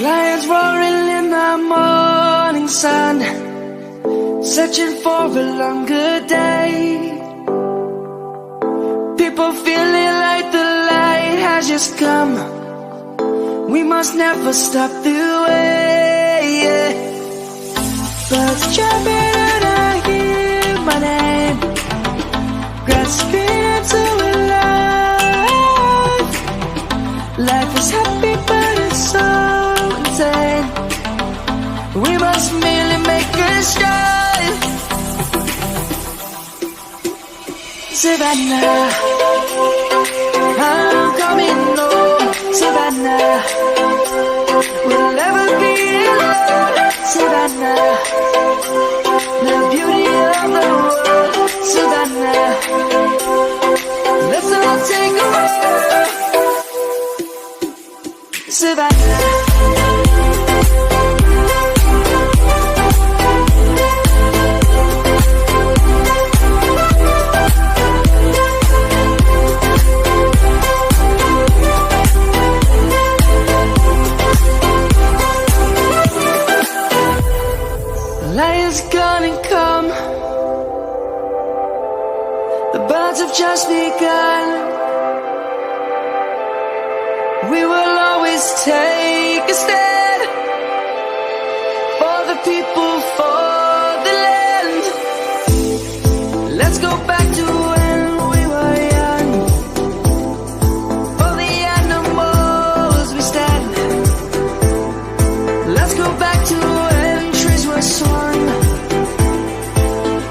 Lions roaring in the morning sun, searching for a longer day. People feeling like the light has just come. We must never stop the way. Birds jumping and I hear my name, grasping into a life. Life is happy but it's so insane. We must merely make a stride. Savannah, I'm coming home. Savannah, we'll never be alone. Savannah, the beauty of the world. Savannah, let's all take a walk. Savannah. Lion's gonna come. The birds have just begun. We will always take a stand for the people, for the land. Let's go back to when we were young. For the animals we stand. Let's go back to when trees were swung,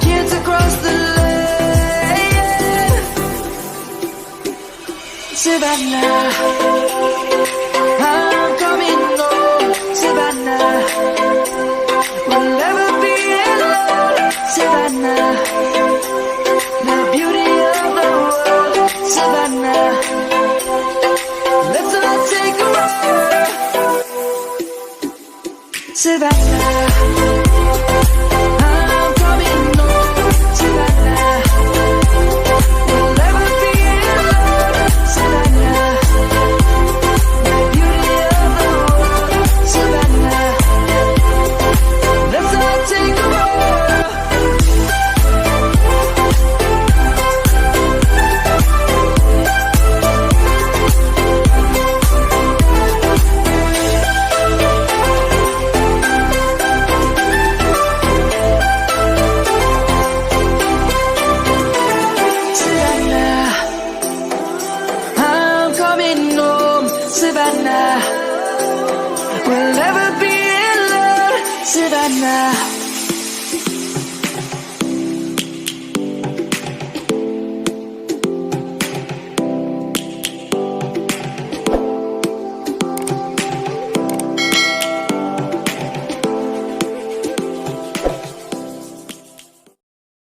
kids across the land. Savannah, I'm coming home. Savannah, we'll never be alone. Savannah, the beauty of the world. Savannah, let's all take a walk. Savannah, I'm coming home. Savannah, we'll never be alone. Savannah, the beauty of the world. Savannah, let's all take a walk. Savannah, we'll never be alone. Savannah.